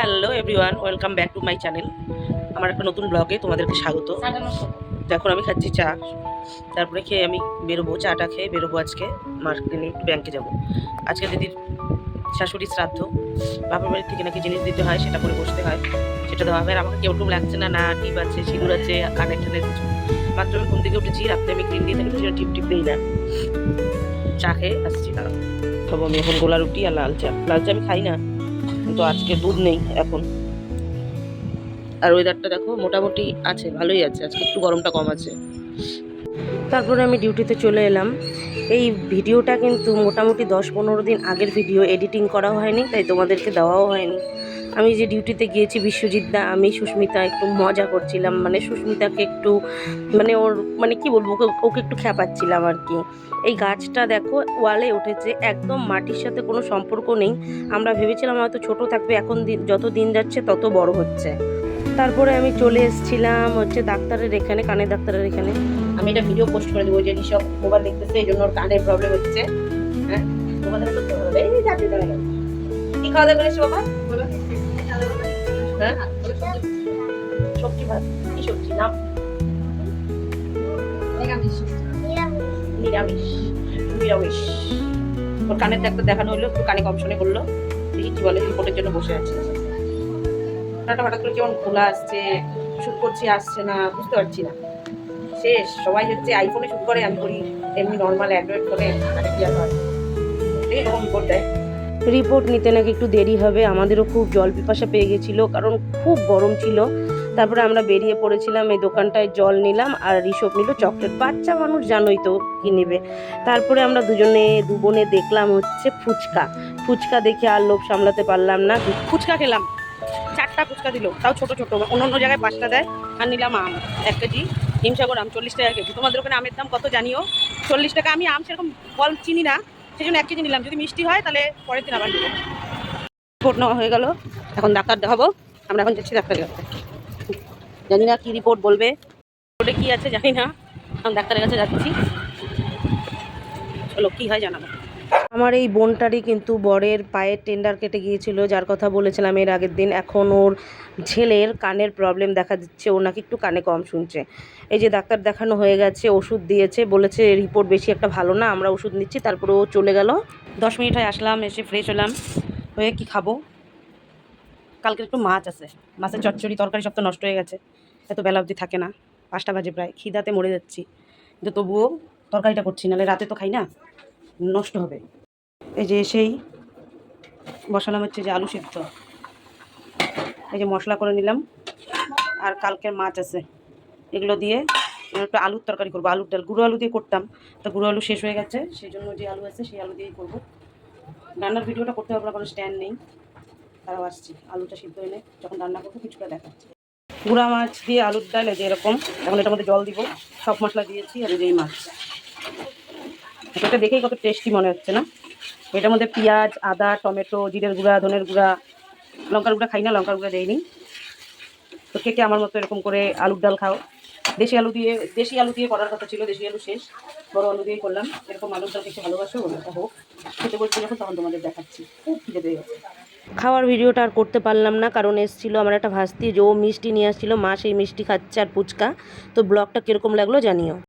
Hello everyone, welcome back to my channel. আমার একটা নতুন ব্লগে তোমাদেরকে স্বাগত। এখন আমি খাচ্ছি চা, তারপরে খেয়ে আমি বেরোবো। চাটা খেয়ে বেরোবো। আজকে মার্কেটে নিয়ে একটু ব্যাংকে যাবো। আজকে দিদির শাশুড়ি শ্রাদ্ধ, বাপের বাড়ির থেকে নাকি জিনিস দিতে হয়, সেটা করে বসতে হয়, সেটা দেওয়া হবে। আর আমাকে কেউ লাগছে না, না টিপ আছে, সিঁদুর আছে, কানেকশনের কিছু। মাত্র আমি ঘুম থেকে উঠেছি, রাত্রে আমি ক্রিম দিয়ে থাকি, তো টিপ টিপ দিই না। চা খেয়ে আসছি। কারণ খাবো আমি এখন গোলা রুটি আর লাল চা। লাল চা আমি খাই না, কিন্তু আজকে দুধ নেই এখন। আর ওয়েদারটা দেখো মোটামুটি আছে, ভালোই আছে, আজকে একটু গরমটা কম আছে। তারপরে আমি ডিউটিতে চলে এলাম। এই ভিডিওটা কিন্তু মোটামুটি 10-15 দিন আগের ভিডিও, এডিটিং করা হয়নি, তাই তোমাদেরকে দেওয়াও হয়নি। আমি যে ডিউটিতে গিয়েছি, বিশ্বজিৎ দা, আমি, সুস্মিতা একটু মজা করছিলাম। মানে সুস্মিতাকে একটু ওর কি বলবো, ওকে একটু খ্যাপাচ্ছিলাম আর কি। এই গাছটা দেখো ওয়ালে উঠেছে, একদম মাটির সাথে কোনো সম্পর্ক নেই। আমরা ভেবেছিলাম হয়তো ছোট থাকবে, এখন যত দিন যাচ্ছে তত বড় হচ্ছে। তারপরে আমি চলে এসেছিলাম ডাক্তারের এখানে, কানের ডাক্তারের এখানে। আমি এটা ভিডিও পোস্ট করে দেবো, যে সব মোবাইল দেখতেছে, এই জন্য ওর কানের প্রবলেম হচ্ছে। হ্যাঁ, তোমাদের করতে হবে। এই যাচ্ছে দাঁড়া গেল। কি খাওয়া দাওয়া করেছো বাবা? হ্যাঁ, সবজি ভাত। কি সবজি নাম? নিরামিষ। নিরামিষ। ওর কানের ডাক্তার দেখানো হলো, একটু কানে কম শুনে বললো, দেখি কি বলে। রিপোর্টের জন্য বসে আছে। হঠাৎ করে যেমন খোলা আসছে, শুট করছি, আসছে না, বুঝতে পারছি না। শেষ। সবাই আইফোনে শুট করে, আমি করি এমনি নর্মাল অ্যান্ড্রয়েড ফোনে। মানে কি আর হয়, এরকম রিপোর্ট দেয়। রিপোর্ট নিতে নাকি একটু দেরি হবে। আমাদেরও খুব জল পিপাসা পেয়ে গেছিলো, কারণ খুব গরম ছিল। তারপরে আমরা বেরিয়ে পড়েছিলাম। এই দোকানটায় জল নিলাম, আর ঋষভ নিল চকলেট। বাচ্চা মানুষ জানোই তো কি নেবে। তারপরে আমরা দু বোনে দেখলাম ফুচকা দেখে আর লোভ সামলাতে পারলাম না, ফুচকা খেলাম। 4টা ফুচকা দিল, তাও ছোট ছোট। অন্য জায়গায় 5টা দেয়। আর নিলাম আম 1 কেজি, হিমসাগর আম 40 টাকা কেজি। তোমাদের ওখানে আমের দাম কত জানিও? 40 টাকা। আমি আম সেরকম ফল চিনি না, সেই জন্য 1 কেজি নিলাম। যদি মিষ্টি হয় তাহলে পরের দিন আবার নেবো। রিপোর্ট নেওয়া হয়ে গেল, এখন ডাক্তার দেখাবো। আমরা এখন যাচ্ছি ডাক্তারের কাছে। জানি না কি রিপোর্ট বলবে, রিপোর্টে কি আছে জানি না। এখন ডাক্তারের কাছে যাচ্ছি, চলো কি হয় জানাবো। আমার এই বোনটারই কিন্তু বরের পায়ের টেন্ডার কেটে গিয়েছিল, যার কথা বলেছিলাম এর আগের দিন। এখন ওর ছেলের কানের প্রবলেম দেখা দিচ্ছে, ও নাকি একটু কানে কম শুনছে। এই যে ডাক্তার দেখানো হয়ে গেছে, ওষুধ দিয়েছে, বলেছে রিপোর্ট বেশি একটা ভালো না, আমরা ওষুধ নিচ্ছি। তারপরে ও চলে গেল। 10 মিনিট হয় আসলাম, এসে ফ্রেশ হলাম, হয়ে কি খাবো। কালকে একটু মাছ আছে, মাছের চচ্চড়ি তরকারি সব তো নষ্ট হয়ে গেছে, এত বেলা অবধি থাকে না। 5টা বাজে প্রায়, খিদাতে মরে যাচ্ছি, কিন্তু তবুও তরকারিটা করছি, নাহলে রাতে তো খাই না, নষ্ট হবে। এই যে এসেই বসালাম যে আলু সিদ্ধ। এই যে মশলা করে নিলাম, আর কালকের মাছ আছে, এগুলো দিয়ে একটু আলুর তরকারি করবো। আলুর ডাল গুঁড়ো আলু দিয়ে করতাম, তো গুঁড়ো আলু শেষ হয়ে গেছে, সেই জন্য যে আলু আছে সেই আলু দিয়েই করবো। রান্নার ভিডিওটা করতে হবে না, কোনো স্ট্যান্ড নেই। তারাও আসছি, আলুটা সিদ্ধ এনে যখন রান্না করবো কিছুটা দেখাচ্ছি। গুঁড়া মাছ দিয়ে আলুর ডাল, এই যে এরকম। এখন এটার মধ্যে জল দিব, সব মশলা দিয়েছি, আর এই যে মাছ। এটা দেখেই কত টেস্টি মনে হচ্ছে না? এটার মধ্যে পেঁয়াজ, আদা, টমেটো, জিরের গুঁড়া, ধনের গুঁড়া, লঙ্কার গুঁড়া খাই না, লঙ্কার গুঁড়া দেয়নি। তো কে আমার মতো এরকম করে আলুর ডাল খাও? দেশি আলু দিয়ে করার কথা ছিল, দেশি আলু শেষ, বড় আলু দিয়ে করলাম। এরকম আলুর ডাল খেতে ভালোবাসো, ওটা হোক। খেতে বলছি যখন, তখন তোমাদের দেখাচ্ছি। খুব খিদে পেয়ে গেছে। খাওয়ার ভিডিওটা আর করতে পারলাম না, কারণ এসেছিল আমার একটা ভাস্তি, যে ও মিষ্টি নিয়ে আসছিল, মা সেই মিষ্টি খাচ্ছে আর ফুচকা। তো ব্লগটা কীরকম লাগলো জানিও।